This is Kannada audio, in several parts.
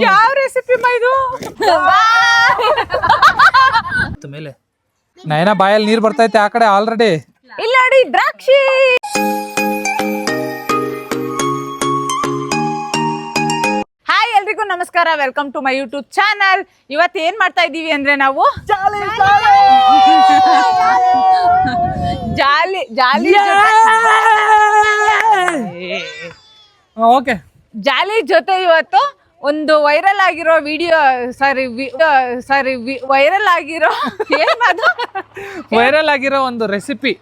ಯಾವ ರೆಸಿಪಿ ಇದು ಮೇಲೆ ನಯನ ಬಾಯಲ್ಲಿ ನೀರ್ ಬರ್ತೈತೆ ಆ ಕಡೆ ಆಲ್ರೆಡಿ. ಇಲ್ಲ ನೋಡಿ ದ್ರಾಕ್ಷಿ. ಹಾಯ್ ಎಲ್ರಿಗೂ ನಮಸ್ಕಾರ, welcome to my YouTube channel. ಇವತ್ತು ಏನ್ ಮಾಡ್ತಾ ಇದೀವಿ ಅಂದ್ರೆ ನಾವು ಜಾಲಿ ಜಾಲಿ ಓಕೆ ಜಾಲಿ ಜೊತೆ ಇವತ್ತು ಒಂದು ವೈರಲ್ ಆಗಿರೋ ವಿಡಿಯೋ ವೈರಲ್ ಆಗಿರೋ ವೈರಲ್ ಆಗಿರೋ ಒಂದು ರೆಸಿಪಿ.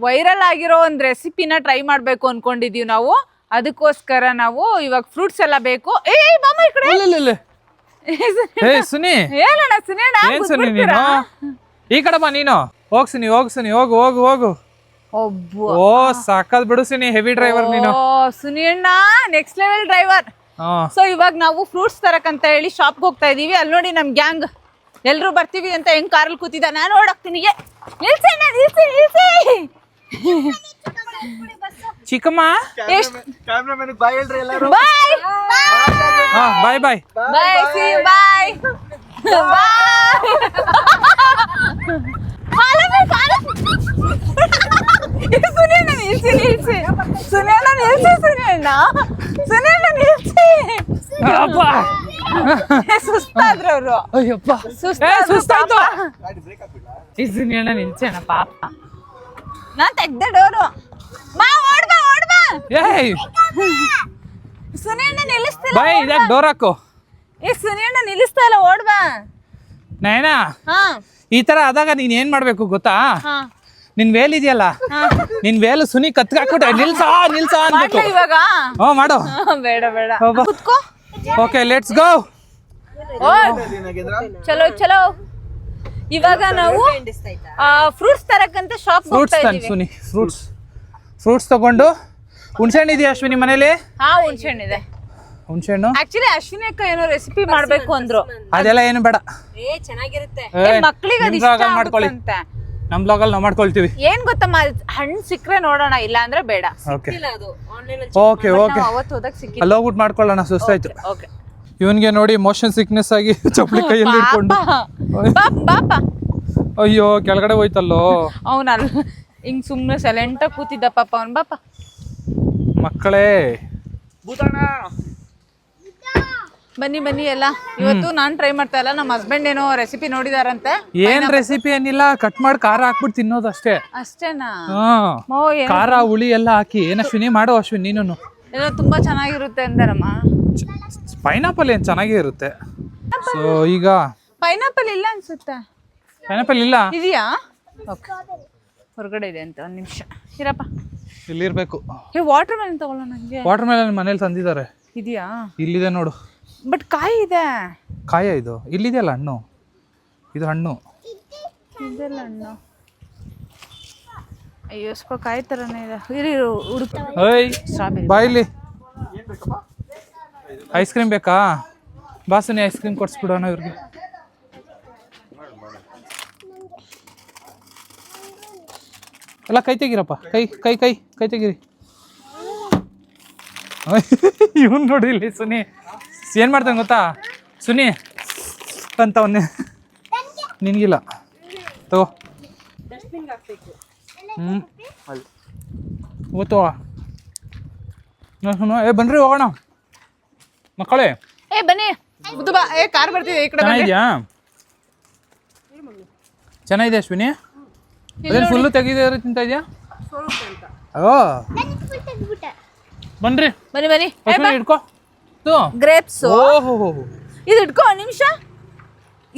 ವೈರಲ್ ಆಗಿರೋ ಒಂದು ರೆಸಿಪಿನ ಟ್ರೈ ಮಾಡ್ಬೇಕು ಅನ್ಕೊಂಡಿದೀವಿ ನಾವು. ಅದಕ್ಕೋಸ್ಕರ ನಾವು ಇವಾಗ ಫ್ರೂಟ್ಸ್ ಎಲ್ಲ ಬೇಕು. ಮಾಮ ಈ ಕಡೆ ಸುನಿ ಹೇಳೋಣ ಸುನೇಣ ಸುನಿ ನೀನು ಈ ಕಡೆ ಬಾ. ನೀನು ಹೋಗ್ ಸುನಿ, ಹೋಗ್ ಸುನಿ, ಹೋಗು ಹೋಗು ಹೋಗು. ಓ ಸಾಕದ್ ಬಿಡು ಸುನಿ, ಹೆವಿ ಡ್ರೈವರ್ ನೀನು. ಸುನಿಯಣ್ಣ ನೆಕ್ಸ್ಟ್ ಲೆವೆಲ್ ಡ್ರೈವರ್. ಸೊ ಇವಾಗ ನಾವು ಫ್ರೂಟ್ಸ್ ತರಕಂತ ಹೇಳಿ ಶಾಪ್ಗೆ ಹೋಗ್ತಾ ಇದೀವಿ. ಅಲ್ಲಿ ನೋಡಿ ನಮ್ ಗ್ಯಾಂಗ್ ಎಲ್ರು ಬರ್ತೀವಿ ಅಂತ ಹೆಂಗ್ ಕಾರಲ್ಲಿ ಕೂತಿದ್ದ. ನಾನು ಓಡಾಕ್ತೀನಿ. ಚಿಕ್ಕಮ್ಮ ಬಾಯ್ ಬಾಯ್ ಬಾಯ್ ಬಾಯ್ ಸಿ ಯು ಬಾಯ್ ಸುಸ್ತಾದ್ರು ಅವರು. ಸುಸ್ತಾಯ್ತು. ನಿಲ್ಸೋಣ ಪಾಪ. ನಾನ್ ತೆಗ್ದೆ ಡೋರು. ಸುನಿಯಣ್ಣ ನಿಲ್ಲಿಸ್ತಿಲ್ಲ. ಬಾಯ್ ಇದಕ್ಕೆ ಡೋರ್ ಹಾಕು. ಸುನಿಯಣ್ಣ ನಿಲ್ಲಿಸ್ತಾ ಇಲ್ಲ, ಓಡ್ಬಾ. ನಯನ ಈ ತರ ಆದಾಗ ನೀನ್ ಏನ್ ಮಾಡ್ಬೇಕು ಗೊತ್ತಾ? ನಿನ್ ವೇಲ್ ಇದೆಯಲ್ಲ, ನಿನ್ ವೇಲ್ ಸುನಿ ಕತ್ಕಾಕ್ಬಿಟ್ಟೆ ನಿಲ್ಸ ಅನ್ಬೇಕು. ಇವಾಗ ಮಾಡು. ಬೇಡ ಬೇಡ ಕುತ್ಕೋ. Okay let's go. ಚಲೋ ಚಲೋ. ಇವಾಗ ನಾವು ಫ್ರೂಟ್ಸ್ ತರಕಂತ ಶಾಪ್ ಫ್ರೂಟ್ಸ್ ಸುನಿ ಫ್ರೂಟ್ಸ್ ತಗೊಂಡು. ಹುಣ್ಸೆಹಣ್ಣು ಇದೆಯಾ ಅಶ್ವಿನಿ ಮನೇಲಿ? ಹುಣ್ಸೆಹಣ್ಣು ಇದೆ. ಹುಣ್ಸೆಹಣ್ಣು ಆಕ್ಚುಲಿ ಅಶ್ವಿನಿ ಅಕ್ಕ ಏನೋ ರೆಸಿಪಿ ಮಾಡ್ಬೇಕು ಅಂದ್ರು. ಅದೆಲ್ಲ ಏನು ಬೇಡ, ಚೆನ್ನಾಗಿರುತ್ತೆ. ಮಕ್ಳಿಗೆ ಮಾಡ್ಕೊಳ್ಳಿ. ನಮ್ ಬ್ಲಾಗ್ ಅಲ್ಲಿ ನಾವು ಮಾಡ್ಕೊಳ್ತೀವಿ. ಏನ್ ಗೊತ್ತಮ್ಮ, ಹಣ್ಣು ಸಿಕ್ಕರೆ ನೋಡೋಣ, ಇಲ್ಲ ಅಂದ್ರೆ ಬೇಡ. ಓಕೆ ಓಕೆ ಅವತ್ತು ಹೋದಾಗ ಸಿಕ್ಕಿ ಅಲ್ಲಿ ಹೋಗ್ಬಿಟ್ಟು ಮಾಡ್ಕೊಳ್ಳೋಣ. ಸುಸ್ತಾಯ್ತು ಇವನ್ಗೆ ನೋಡಿ, ಮೋಷನ್ ಸಿಕ್ನೆಸ್ ಆಗಿ ಚಪ್ಪಲಿ ಕೈಯಲ್ಲಿ ಇಟ್ಕೊಂಡು. ಅಯ್ಯೋ ಕೆಳಗಡೆ ಹೋಯ್ತಲ್ಲೋ ಅವನಲ್ಲ, ಹಿಂಗ್ ಸುಮ್ನೆ ಸೈಲೆಂಟ್ ಆಗಿ ಕೂತಿದ್ದ ಪಾಪ ಅವನ್. ಬಾಪ ಮಕ್ಕಳೇ ಬನ್ನಿ ಬನ್ನಿ ಎಲ್ಲ. ಇವತ್ತು ನಾನ್ ಟ್ರೈ ಮಾಡ್ತಾ ಇಲ್ಲ, ನಮ್ಮ ಹಸ್ಬೆಂಡ್ ಏನೋ ರೆಸಿಪಿ ನೋಡಿದಾರಂತೆ. ಏನ್ ರೆಸಿಪಿ ಏನಿಲ್ಲ, ಕಟ್ ಮಾಡಿ ಖಾರ ಹಾಕ್ಬಿಟ್ಟು ತಿನ್ನೋದು ಅಷ್ಟೇ. ಅಷ್ಟೇನಾ? ಖಾರ ಹುಳಿ ಎಲ್ಲ ಹಾಕಿ. ಏನ ಅಶ್ವಿನಿ ಮಾಡೋ ಅಶ್ವಿನಿ, ನೀನು ಏನೋ ತುಂಬಾ ಚೆನ್ನಾಗಿರುತ್ತೆ ಅಂದಾರಮ್ಮ. ಪೈನಾಪಲ್ ಏನ್ ಚೆನ್ನಾಗೇ ಇರುತ್ತೆ. ಸೊ ಈಗ ಪೈನಾಪಲ್ ಇಲ್ಲ ಅನ್ಸುತ್ತೆ. ಪೈನಾಪಲ್ ಇಲ್ಲ ಇದೆಯಾ? ಹೊರಗಡೆ ಇದೆ ಅಂತ. ಒಂದ್ ನಿಮಿಷ ಇರಪ್ಪ, ಇಲ್ಲಿರ್ಬೇಕು. ವಾಟರ್ ಮೆಲನ್ ತಗೊಳ್ಳೋಣ. ನಂಗೆ ವಾಟರ್ ಮೆಲನ್ ಮನೇಲಿ ತಂದಿದ್ದಾರೆ. ಇದೆಯಾ? ಇಲ್ಲಿದೆ ನೋಡು. ಬಟ್ ಕಾಯಿ ಇದೆ. ಕಾಯ ಇದು? ಇಲ್ಲಿದೆಯಲ್ಲ ಹಣ್ಣು. ಇದು ಹಣ್ಣು. ಇದೆಲ್ಲ ಹಣ್ಣು. ಅಯ್ಯೋ ಸ್ವಲ್ಪ ಕಾಯಿ ತರನೇ ಇದೆ. ಹುಡುಕ. ಬಾಯಿಲಿ ಐಸ್ ಕ್ರೀಮ್ ಬೇಕಾ? ಬಾಸನಿ ಐಸ್ ಕ್ರೀಮ್ ಕೊಡ್ಸ್ಬಿಡೋಣ ಇವ್ರಿಗೆ. ಎಲ್ಲ ಕೈ ತೆಗಿರಪ್ಪ, ಕೈ ಕೈ ಕೈ ಕೈ ತೆಗೀರಿ. ಇವನ್ ನೋಡಿ ಇಲ್ಲಿ ಸುನಿ ಏನ್ ಮಾಡ್ತಾನೆ ಗೊತ್ತಾ? ಸುನಿ ಅಂತವನ್ನೇ ನಿನ್ಗಿಲ್ಲ ತಗೋ. ಗೊತ್ತೋ ಬನ್ರಿ ಹೋಗೋಣ ಮಕ್ಕಳೇ. ಬನ್ನಿ ಬಾ. ಕಾರ್ ಬರ್ತಿದೆ ಈ ಕಡೆ. ಚೆನ್ನಾಗಿದ್ಯಾ? ಚೆನ್ನಾಗಿದೆ ಅಶ್ವಿನಿ. ಅದೇನು ಫುಲ್ಲು ತೆಗಿದೇ ತಿಂತ ಇದೆಯಾ? ಬನ್ರಿ ಬನ್ನಿ ಬನ್ನಿ. ಇಟ್ಕೋ ಗ್ರೇಪ್ಸ್. ಇದು ಇಟ್ಕೋ ಒಂದ್ ನಿಮಿಷ.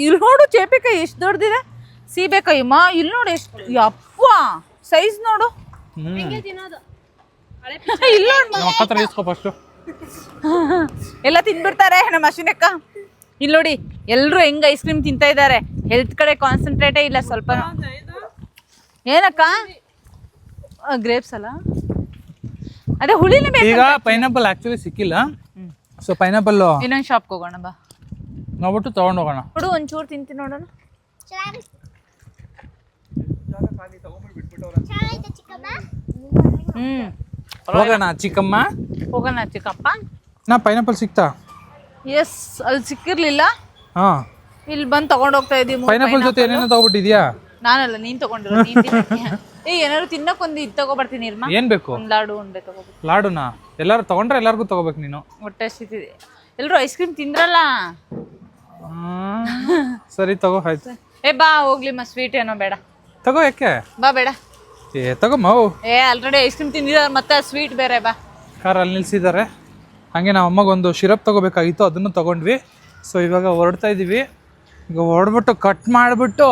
ಇಲ್ಲಿ ನೋಡು ಚೇಪೆಕಾಯಿ ಎಷ್ಟು ದೊಡ್ಡದಿದೆ. ಸೀಬೆಕಾಯಿ ಮಾ ಇಲ್ಲಿ ನೋಡು ಎಷ್ಟು. ಯಪ್ಪ ಸೈಜ್ ನೋಡು. ಎಲ್ಲ ತಿನ್ಬಿಡ್ತಾರೆ ನಮ್ಮ ಅಶ್ವಿನಕ್ಕ. ಇಲ್ಲಿ ನೋಡಿ ಎಲ್ರು ಹೆಂಗ್ ಐಸ್ ಕ್ರೀಮ್ ತಿಂತಾ ಇದ್ದಾರೆ. ಹೆಲ್ತ್ ಕಡೆ ಕಾನ್ಸಂಟ್ರೇಟೇ ಇಲ್ಲ ಸ್ವಲ್ಪ. ಏನಕ್ಕ? ಗ್ರೇಪ್ಸ್ ಅಲ್ಲ, ಅದೇ ಹುಳಿನೇ ಬೇಕು. ಈಗ ಪೈನಾಪಲ್ ಆಕ್ಚುಲಿ ಸಿಕ್ಕಿಲ್ಲ. ಸೊ ಪೈನಾಪಲ್ ಇನ್ನೊಂದು ಶಾಪ್ಗೆ ಹೋಗೋಣ ಬಾ. ನೋಡ್ಬಿಟ್ಟು ತಗೊಂಡು ಹೋಗೋಣ. ನೋಡು ಒಂಚೂರು ತಿಂತೀನಿ ನೋಡೋಣ. ಹೋಗೋಣ ಚಿಕ್ಕಮ್ಮ. ಹೋಗೋಣ ಚಿಕ್ಕಪ್ಪ. ಪೈನಾಪಲ್ ಸಿಕ್ತಾ? ಎಸ್, ಅಲ್ಲಿ ಸಿಕ್ಕಿರ್ಲಿಲ್ಲ, ಹಾ, ಇಲ್ಲಿ ಬಂದು ತಗೊಂಡ್ ಹೋಗ್ತಾ ಇದೀವಿ. ಪೈನಾಪಲ್ ಜೊತೆ ಏನೇನೋ ತಗೊಬಿಟ್ಟಿದ್ಯಾ? ನಾನಲ್ಲ, ನೀನ್ ತಗೊಂಡಿರೋ. ಏನಾದ್ರು ತಿನ್ನಕ್ ಒಂದು ಇದು ತಗೋಬರ್ತೀನಿ ಇರ್ಮ. ಏನ್ ಬೇಕು? ಒಂದ್ ಲಾಡು ಉಂಡೆ ತಗೋಬೇಕು. ಲಾಡುನಾ? ಎಲ್ಲಾರು ತಗೊಂಡ್ರೆ ಎಲ್ಲಾರ್ಗು ತಗೋಬೇಕು ನೀನು. ಹೊಟ್ಟೆ ಹಸಿತಿದೆ. ಎಲ್ರು ಐಸ್ ಕ್ರೀಮ್ ತಿಂದ್ರಲ್ಲ. ಸರಿ ತಗೋ, ಆಯ್ತು. ಬಾ ಹೋಗ್ಲಿ, ಸ್ವೀಟ್ ಏನೋ ಬೇಡ. ತಗೋ. ಯಾಕೆ? ಬಾ ಬೇಡ. ತಗೋಮ್ಮ. ಆಲ್ರೆಡಿ ಐಸ್ ಕ್ರೀಮ್ ತಿಂದಿದ್ದಾರೆ, ಮತ್ತೆ ಸ್ವೀಟ್ ಬೇರೆ. ಬಾ. ಕಾರ್ ಅಲ್ಲಿ ನಿಲ್ಸಿದ್ದಾರೆ. ಹಾಗೆ ನಾವು ಅಮ್ಮಗೊಂದು ಶಿರಪ್ ತಗೋಬೇಕಾಗಿತ್ತು, ಅದನ್ನು ತಗೊಂಡ್ವಿ. ಸೊ ಇವಾಗ ಹೊರಡ್ತಾ ಇದೀವಿ. ಈಗ ಹೊರಡ್ಬಿಟ್ಟು ಕಟ್ ಮಾಡಿಬಿಟ್ಟು,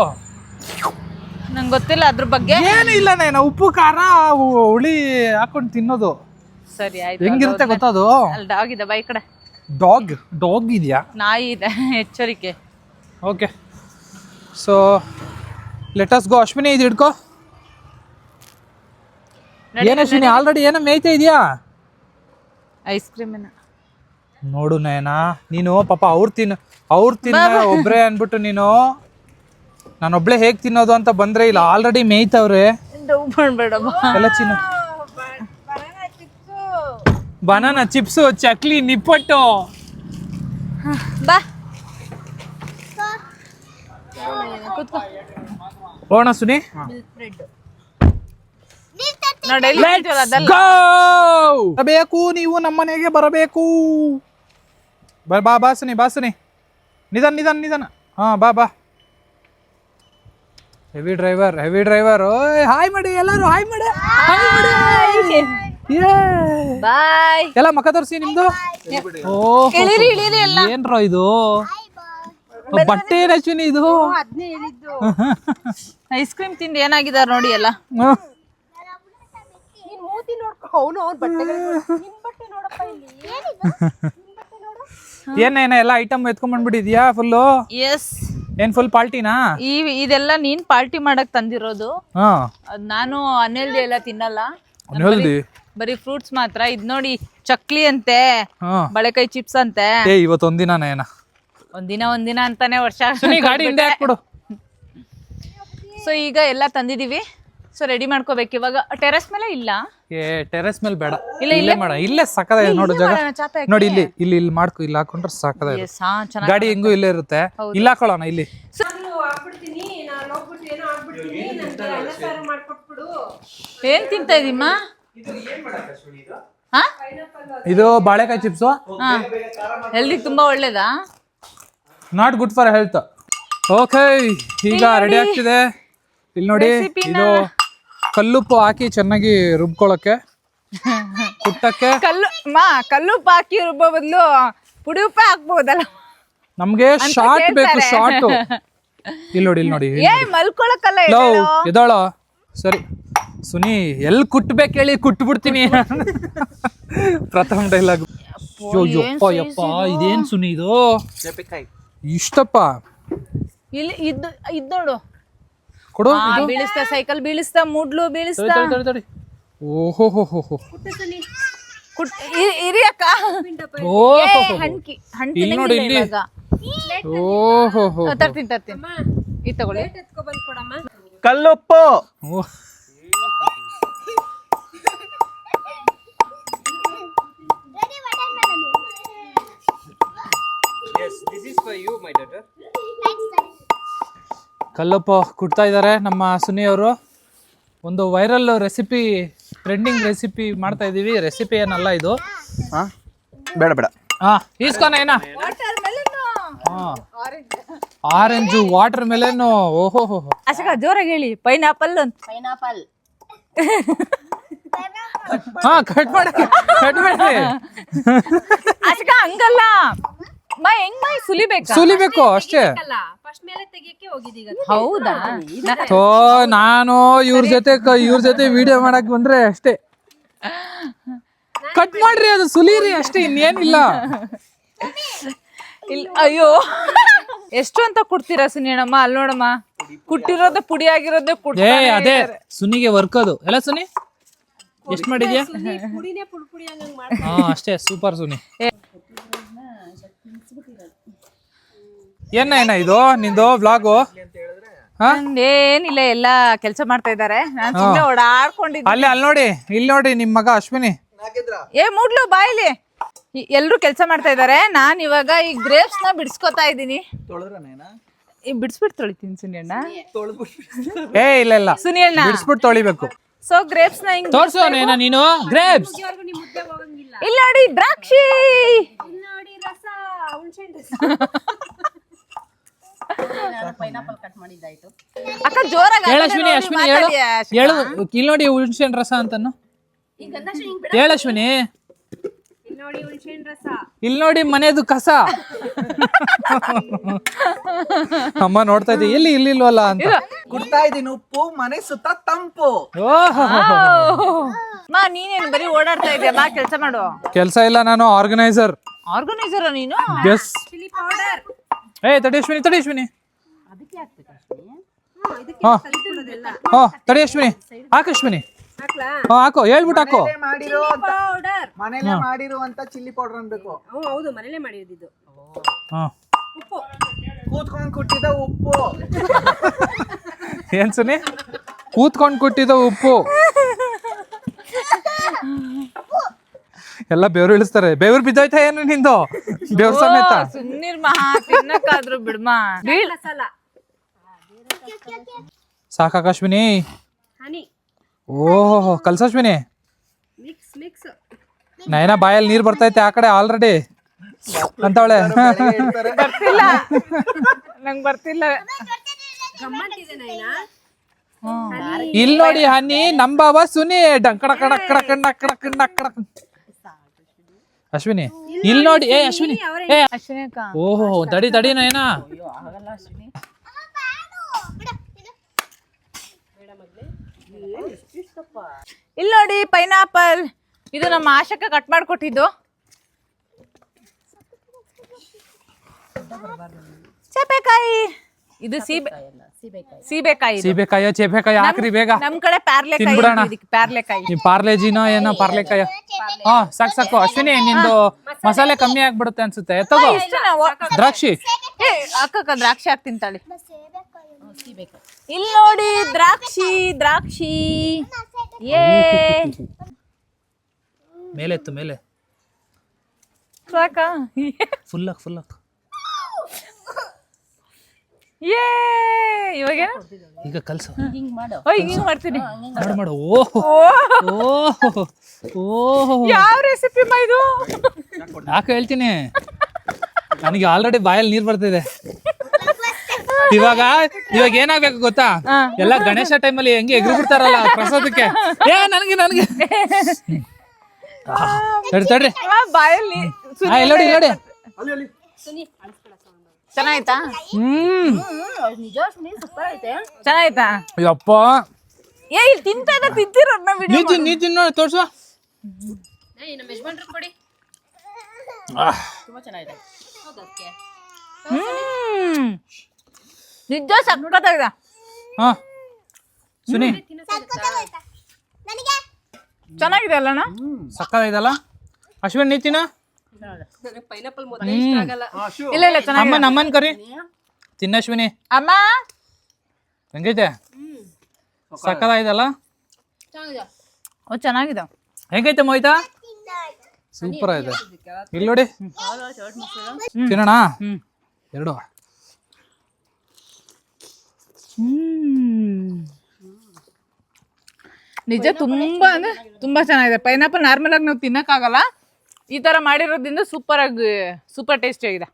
ನಂಗೆ ಗೊತ್ತಿಲ್ಲ ಅದ್ರ ಬಗ್ಗೆ. ಏನು ಇಲ್ಲ, ನಾನು ಉಪ್ಪು ಖಾರ ಹುಳಿ ಹಾಕೊಂಡು ತಿನ್ನೋದು. ಸರಿ ಆಯ್ತು. ಹೆಂಗಿರುತ್ತೆ ಗೊತ್ತದು? ಅಲ್ಲಿ ಡಾಗ್ ಇದೆ, ಬೈ ಕಡೆ. ಡಾಗ್ ಇದೆಯಾ? ನಾಯಿ ಇದೆ, ಎಚ್ಚರಿಕೆ. Okay, so let's go. Ashwini, ಇದು ಹಿಡ್ಕೋ. ಏನು ಅಶ್ವಿನಿ, ಆಲ್ರೆಡಿ ಏನೋ ಮೇಯ್ತಾ ಇದೆಯಾ? ಐಸ್ ಕ್ರೀಮ್ ನೋಡು ನಯನಾ, ನೀನು ಪಾಪ ಅವ್ರು ತಿನ್ನ ಒಬ್ರೇ ಅನ್ಬಿಟ್ಟು ನೀನು ನಾನೊಬ್ಳೆ ಹೇಗ್ ತಿನ್ನೋದು ಅಂತ ಬಂದ್ರೆ ಇಲ್ಲ, ಆಲ್ರೆಡಿ ಮೇಯ್ತವ್ರೆ ಎಲ್ಲ. ಚಿನ್ನು, ಬನಾನಾ ಚಿಪ್ಸು, ಚಕ್ಲಿ, ನಿಪ್ಪಟ್ಟು. ಬಾ ಹೋಗೋಣ ಸುನಿ. ಬರಬೇಕು, ನೀವು ನಮ್ಮನೆಗೆ ಬರಬೇಕು. ಬಾ ಸುನಿ, ಬಾ ಸುನಿ. ನಿಧಾನ. ಹಾ, ಬಾ. Heavy driver. ಓಯ್, ಹಾಯ್ ಮಾಡಿ ಎಲ್ಲರೂ, ಹಾಯ್ ಮಾಡಿ. ಬಾಯ್. ಎಲ್ಲ ಮಕ ತೋರಿಸಿ ನಿಮ್ದು. ಏನ್ರೋ ಇದು ಬಟ್ಟೆ? ಅಶ್ವಿನಿ, ಇದು ಐಸ್ ಕ್ರೀಮ್ ತಿಂದು ಏನಾಗಿದಾರ ನೋಡಿ ಎಲ್ಲ. ಏನೇನ ಎಲ್ಲ ಐಟಮ್ ಎತ್ಕೊಂಡ್ ಬಂದ್ಬಿಟ್ಟಿದ್ಯಾ ಫುಲ್ಲು? ಎಸ್. ಏನ್ ಫುಲ್ ಪಾರ್ಟಿನಾ? ಇದೆಲ್ಲ ನೀನ್ ಪಾರ್ಟಿ ಮಾಡಕ್ ತಂದಿರೋದು. ನಾನು ಅನ್ಹೆಲ್ದಿ ಎಲ್ಲ ತಿನ್ನಲ್ಲ, ಬರೀ ಫ್ರೂಟ್ಸ್ ಮಾತ್ರ. ಇದ್ ನೋಡಿ, ಚಕ್ಲಿ ಅಂತೆ, ಬಳೆಕಾಯಿ ಚಿಪ್ಸ್ ಅಂತೆ. ಇವತ್ತೊಂದಿನ ನಯನ, ಒಂದಿನ ಅಂತಾನೆ ವರ್ಷ. ಗಾಡಿ ಹಿಂದೆ ಹಾಕ್ಬಿಡು. ಸೊ ಈಗ ಎಲ್ಲ ತಂದಿದೀವಿ. ಸೊ ರೆಡಿ ಮಾಡ್ಕೋಬೇಕು ಇವಾಗ. ಟೆರೆಸ್ ಮೇಲೆ ಇಲ್ಲ? ಟೆರೆಸ್ ಮೇಲೆ ಬೇಡ, ಇಲ್ಲೇ ಮಾಡ. ಇಲ್ಲೇ ಸಾಕದ ನೋಡು ಜಾಗ ನೋಡಿ. ಇಲ್ಲಿ ಮಾಡ್ಕೊ, ಇಲ್ಲಿ ಹಾಕೊಂಡ್ರೆ ಸಾಕದ. ಗಾಡಿ ಹೆಂಗು ಇಲ್ಲೇ ಇರುತ್ತೆ, ಇಲ್ಲ ಹಾಕೊಳ್ಳೋಣ ಇಲ್ಲಿ. ಏನ್ ತಿಂತಾ ಇದೀಮ್ಮ? ಇದು ಬಾಳೆಕಾಯಿ ಚಿಪ್ಸು. ಹೆಲ್ದಿ ತುಂಬಾ ಒಳ್ಳೇದಾ? Not good for health. Okay, ಈಗ ರೆಡಿ ಆಗ್ತಿದೆ. ಇಲ್ಲಿ ನೋಡಿ, ಇದು ಕಲ್ಲುಪ್ಪು ಹಾಕಿ ಚೆನ್ನಾಗಿ ರುಬ್ಕೊಳಕ್ಕೆ, ಕುಟ್ಟಕ್ಕೆ. ಕಲ್ಲುಪ್ಪು ಹಾಕಿ ರುಬ್ಬೋ ಬದಲು ಪುಡಿ ಉಪ್ಪೆ ಹಾಕ್ಬೋದಲ್ಲ. ನಮ್ಗೆ ಶಾರ್ಟ್ ಬೇಕು, ಶಾರ್ಟ್. ಇಲ್ಲಿ ನೋಡಿ. ಮಲ್ಕೊಳಕಲ್ಲ ಎದೋಳ. ಸರಿ ಸುನಿ, ಎಲ್ಲಿ ಕುಟ್ಬೇಕು ಹೇಳಿ, ಕುಟ್ಬಿಡ್ತೀನಿ. ಪ್ರಥಮ ಡೈಲಾಗ್. ಯಪ್ಪ, ಇದೇನ್ ಸುನಿ ಇದು ಇಷ್ಟಪ್ಪ? ಇಲ್ಲಿ ಇದ್ ನೋಡು, ಕೊಡು. ಬೀಳಿಸ್ತಾ, ಸೈಕಲ್ ಬೀಳಿಸ್ತಾ, ಮೂಡ್ಲು ಬೀಳಿಸ್ತಾ. ಓಹೋ, ಇರಿ ಅಕ್ಕ. ಇಲ್ಲಿ ನೋಡಿ, ಇಲ್ಲಿ. ಓಹೋ, ತರ್ತೀನಿ. ಇದು ತಗೊಳ್ಳಿ. ಕಲ್ಲುಪ್ಪು. ಕಲ್ಲುಪ್ಪು ಕುಟ್ತಾ ಇದ್ದಾರೆ ನಮ್ಮ ಸುನಿ ಅವರು. ಒಂದು ವೈರಲ್ ರೆಸಿಪಿ, ಟ್ರೆಂಡಿಂಗ್ ರೆಸಿಪಿ ಮಾಡ್ತಾ ಇದೀವಿ. ರೆಸಿಪಿ ಏನಲ್ಲ ಇದು. ಬೇಡ. ಈಸ್ಕೊನ ಏನ? Orange, water melon. ಓಹೋ, ಅಷ್ಟಕ್ಕ ಜೋರಾಗಿ ಹೇಳಿ. ಪೈನಾಪಲ್. ಕಟ್ ಮಾಡಿ. ಅಷ್ಟಕ್ಕ ಹಂಗಲ್ಲ, ಸುಲಿಬೇಕು ಅಷ್ಟೇ. ಹೌದಾ? ನಾನು ಇವ್ರ ಜೊತೆ ವಿಡಿಯೋ ಮಾಡಕ್ ಬಂದ್ರೆ ಅಷ್ಟೇ. ಕಟ್ ಮಾಡ್ರಿ, ಅದು ಸುಲೀರಿ ಅಷ್ಟೇ, ಇನ್ನೇನಿಲ್ಲ. ಅಯ್ಯೋ, ಎಷ್ಟು ಅಂತ ಕೊಡ್ತೀರಾ ಸುನಿಯಣ್ಣಮ್ಮ? ಅಲ್ಲಿ ನೋಡಮ್ಮ, ಕುಟ್ಟಿರೋದು ಪುಡಿ ಆಗಿರೋದೇ ಅದೇ ಸುನಿಗೆ ವರ್ಕ್ ಅದು ಎಲ್ಲ. ಸುನಿ ಎಷ್ಟು ಮಾಡಿದ್ಯಾ? ಅಷ್ಟೇ, ಸೂಪರ್ ಸುನಿ. ಏನ ಇದು ನಿಂದು ವ್ಲಾಗು? ಏನಿಲ್ಲ, ಎಲ್ಲ ಕೆಲಸ ಮಾಡ್ತಾ ಇದಾರೆ. ನಾನು ಸುಮ್ಮನೆ ಓಡಾಡ್ಕೊಂಡಿದ್ದೆ. ಅಲ್ಲಿ ನೋಡಿ, ಇಲ್ಲಿ ನೋಡಿ, ನಿಮ್ ಮಗ ಅಶ್ವಿನಿ. ಮೂಡ್ಲು ಬಾಯಿಲಿ. ಎಲ್ರು ಕೆಲಸ ಮಾಡ್ತಾ ಇದಾರೆ. ನಾನ್ ಇವಾಗ ಈ ಗ್ರೇಪ್ಸ್ ನ ಬಿಡಿಸ್ಕೊತಾ ಇದ್ದೀನಿ. ಈ ಬಿಡಿಸ್ಬಿಟ್ಟು ತೊಳಿತೀನಿ ಸುನಿಯಣ್ಣ. ಏ ಇಲ್ಲ ಇಲ್ಲ ಸುನಿಯಣ್ಣ ಬಿಡಿಸ್ಬಿಟ್ಟು ತೊಳಿಬೇಕು. ಸೊ ಗ್ರೇಪ್ಸ್ ನ ಹಿಂಗ್ ತೋರ್ಸು ನೇನ ನೀನು ಗ್ರೇಪ್ಸ್. ಇಲ್ಲ ನೋಡಿ ದ್ರಾಕ್ಷಿ. ಅಕ್ಕ ಜೋರಾಗಿ ಹೇಳು ಅಶ್ವಿನಿ, ಅಶ್ವಿನಿ ಹೇಳು ಹೇಳು. ಇಲ್ಲಿ ನೋಡಿ ಹುಣಸೆ ಹಣ್ಣು ರಸ ಅಂತನು. ಹೇಳು ಅಶ್ವಿನಿ. ಇಲ್ಲಿ ನೋಡಿ ಮನೆದು ಕಸ. ಅಮ್ಮ ನೋಡ್ತಾ ಇದ್ದಿ ಎಲ್ಲಿ ಇಲ್ಲಿಲ್ವಲ್ಲ ಅಂತ. ಕುಡ್ತಾ ಇದೀನಿ ಉಪ್ಪು, ಮನೆ ಸುತ್ತ ತಂಪು. ಮಾ ನೀನೇನು ಬರೀ ಓಡಾಡ್ತಾ ಇದೆಯಾ? ಬಾ ಕೆಲಸ ಮಾಡು. ಕೆಲಸ ಇಲ್ಲ, ನಾನು ಆರ್ಗನೈಸರ್. ಆರ್ಗನೈಸರ್ ನೀನು? ಎಸ್. ಏ ತಡಿ ಅಶ್ವಿನಿ, ತಡಿ ಅಶ್ವಿನಿ. ಹಾ ತಡಿ ಅಶ್ವಿನಿ, ಹಾಕು ಅಶ್ವಿನಿ. ಹಾ ಹಾಕೋ, ಹೇಳ್ಬಿಟ್ಟು ಹಾಕೋ. ಮನೇಲೆ ಮಾಡಿರುವಂತ ಚಿಲ್ಲಿ ಪೌಡರ್ ಅನ್ಬೇಕು. ಹೌದು, ಮನೇಲೆ ಮಾಡಿರೋದು. ಹಾ ಕೂತ್ಕೊಂಡ್ ಕುಟ್ಟಿದ ಉಪ್ಪು. ಏನ್ ಸುನಿ? ಕೂತ್ಕೊಂಡ್ ಕೊಟ್ಟಿದ್ದ ಉಪ್ಪು. ಎಲ್ಲ ಬೆವ್ರು ಇಳಿಸ್ತಾರೆ. ಬೆವ್ರು ಬಿದ್ದೋಯ್ತಾ ಏನು ನಿಂದು? ಬೆವ್ರು ಸಮೇತ. ಸುಮ್ಮನಿರ್ ಮಹಾ, ತಿನ್ನಕ್ಕಾದ್ರೂ ಬಿಡ್ಮಾ. ಸಾಕಾಕ ಅಶ್ವಿನಿ. ಹನಿ ಓಹ್ ಕಲ್ಸ ಅಶ್ವಿನಿ. ಮಿಕ್ಸ್ ನಯನ ಬಾಯಲ್ಲಿ ನೀರ್ ಬರ್ತೈತೆ ಆ ಕಡೆ ಆಲ್ರೆಡಿ ಅಂತವಳೆ. ಬರ್ತಿಲ್ಲ ನಂಗ್ ಬರ್ತಿಲ್ಲ. ಗಮ್ಮತ್ತಿದೆ ನೈನಾ. ಇಲ್ಲಿ ನೋಡಿ ಹನಿ ನಂಬಾವ ಸುನಿ ಡಂಕಡ ಕಡಕ್ ಕಡಕ್ ಕಡಕ್ ಕಡಕ್ ಕಡಕ್ ಕಡಕ್. ಅಶ್ವಿನಿ ಇಲ್ಲಿ ನೋಡಿ. ಏ ಅಶ್ವಿನಿ, ಏ ಅಶ್ವಿನಿ ಅಕ್ಕ. ಓಹೋ ತಡಿ ತಡಿ ನಯನ. ಇಲ್ಲಿ ನೋಡಿ ಪೈನಾಪಲ್. ಇದು ನಮ್ಮ ಆಶಕ್ಕ ಕಟ್ ಮಾಡ್ಕೊಟ್ಟಿದ್ದು. ಚೇಪೆಕಾಯಿ. ಇದು ಸೀಬೆಕಾಯಿ. ಸೀಬೆಕಾಯ ಚೇಪೆಕಾಯಿ ಹಾಕ್ರಿ ಬೇಗ. ನಮ್ ಕಡೆ ಪ್ಯಾರ್ಲೆಕಾಯಿ. ತಿನ್ಬಿಡೋಣ. ಪ್ಯಾರ್ಲೆಕಾಯಿ. ಈ ಪಾರ್ಲೆಜಿನೋ ಏನೋ ಪಾರ್ಲೆಕಾಯ. ಹಾ ಸಾಕು ಅಶ್ವಿನಿ, ನಿಂದು ಮಸಾಲೆ ಕಮ್ಮಿ ಆಗ್ಬಿಡುತ್ತೆ ಅನ್ಸುತ್ತೆ. ತಗೋ ದ್ರಾಕ್ಷಿ. ಅಕ್ಕ ದ್ರಾಕ್ಷಿ ಹಾಕ್ತೀನಿ ತಾಳಿ. ಇಲ್ಲಿ ನೋಡಿ ದ್ರಾಕ್ಷಿ. ಏ ಮೇಲೆತ್ತು ಮೇಲೆ ಸಾಕ. ಫುಲ್ ಏ ಇವಾಗ ಈಗ ಕಲ್ಸು. ಹಿಂಗ್ ಮಾಡ್ತೀನಿ. ಮಾಡು. ಓಹ್ ಯಾವ ರೆಸಿಪಿ ಮಾ ಇದು? ಯಾಕೆ ಹೇಳ್ತೀನಿ, ನನಗೆ ಆಲ್ರೆಡಿ ಬಾಯಲ್ಲಿ ನೀರ್ ಬರ್ತಿದೆ. ಇವಾಗ ಏನಾಗ್ಬೇಕು ಗೊತ್ತಾ? ಎಲ್ಲ ಗಣೇಶ ಟೈಮಲ್ಲಿ ಹೆಂಗೆ ಎಗ್ರು ಬಿಡ್ತಾರಲ್ಲ ಪ್ರಸಾದಕ್ಕೆ. ಏ ನನಗೆ ತಡ್ರಿ ಬಾಯಲ್ಲಿ ನೋಡಿ ಚೆನ್ನಾಯ್ತಾ? ಚೆನ್ನಾಯ್ತಾ? ಅಯ್ಯಪ್ಪ ಏ ಇಲ್ಲಿ ತಿಂತಿರೋ ನೀ ತಿನ್ನೋ ತೋರ್ಸು. ನಮ್ಮ ಯಜಮಾನ್ರು ಕೊಡಿ. ತುಂಬಾ ಚೆನ್ನಾಗಿದೆ. ನಿಜ ಸಕ್ಕತ್ತಾಗಿದೆ. ಹಾ ಸುನಿ ಚೆನ್ನಾಗಿದೆ ಅಲ್ಲಣ್ಣ? ಸಕ್ಕತ್ತಾಗಿದಲ್ಲ. ಅಶ್ವಿನ್ ನೀ ತಿನ್ನ. ಪೈನಾಪಲ್ ಮೊದಲೇ ಇಷ್ಟ ಆಗಲ್ಲ. ಇಲ್ಲ ಚೆನ್ನಾಗಿದೆ. ನಮ್ಮನ್ ಕರಿ ತಿನ್ನ ಅಶ್ವಿನಿ. ಅಮ್ಮ ಹೆಂಗೈತೆ? ಸಕ್ಕತ್ತಾಗಿದಲ್ಲ. ಚೆನ್ನಾಗಿದೆ. ಹೆಂಗೈತೆ ಮೋಯ್ತಾ? ಸೂಪರ್ ಆಗಿದೆ. ಇಲ್ಲಿ ನೋಡಿ ತಿನ್ನೋಣ ಎರಡು. ನಿಜ ತುಂಬಾ ಅಂದ್ರೆ ತುಂಬಾ ಚೆನ್ನಾಗಿದೆ. ಪೈನಾಪಲ್ ನಾರ್ಮಲ್ ಆಗಿ ನಾವು ತಿನ್ನಕ್ಕಾಗಲ್ಲ, ಈ ತರ ಮಾಡಿರೋದ್ರಿಂದ ಸೂಪರ್ ಟೇಸ್ಟಿ ಆಗಿದೆ.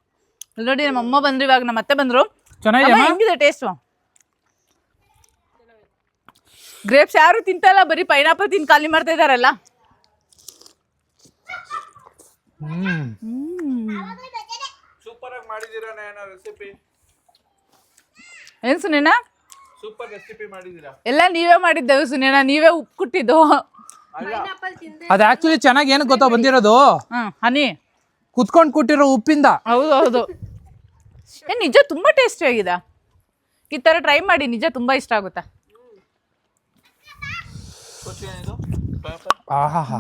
ನೋಡಿ ನಮ್ಮ ಅಮ್ಮ ಬಂದ್ರು, ಇವಾಗ ನಮ್ಮ ಅತ್ತೆ ಬಂದ್ರು. ಹೆಂಗಿದೆ ಟೇಸ್ಟ್? ಗ್ರೇಪ್ಸ್ ಯಾರು ತಿಂತಲ್ಲ, ಬರೀ ಪೈನಾಪಲ್ ತಿನ್ ಖಾಲಿ ಮಾಡ್ತಾ ಇದಾರಲ್ಲ. ಏನ್ ಸುನೇನಾ? ಎಲ್ಲ ನೀವೇ ಮಾಡಿದ್ದೆವು ಸುನೇನಾ, ನೀವೇ ಉಪ್ಪು ಕುಟ್ಟಿದ್ದು. ಅದು ಆಕ್ಚುಲಿ ಚೆನ್ನಾಗಿ ಏನು ಗೊತ್ತಾ ಬಂದಿರೋದು? ಹನಿ ಕುತ್ಕೊಂಡ್ ಕೊಟ್ಟಿರೋ ಉಪ್ಪಿಂದ. ಹೌದು. ನಿಜ ತುಂಬಾ ಟೇಸ್ಟಿ ಆಗಿದೆ. ಈ ತರ ಟ್ರೈ ಮಾಡಿ, ನಿಜ ತುಂಬಾ ಇಷ್ಟ ಆಗುತ್ತಾ. ಆಹಾ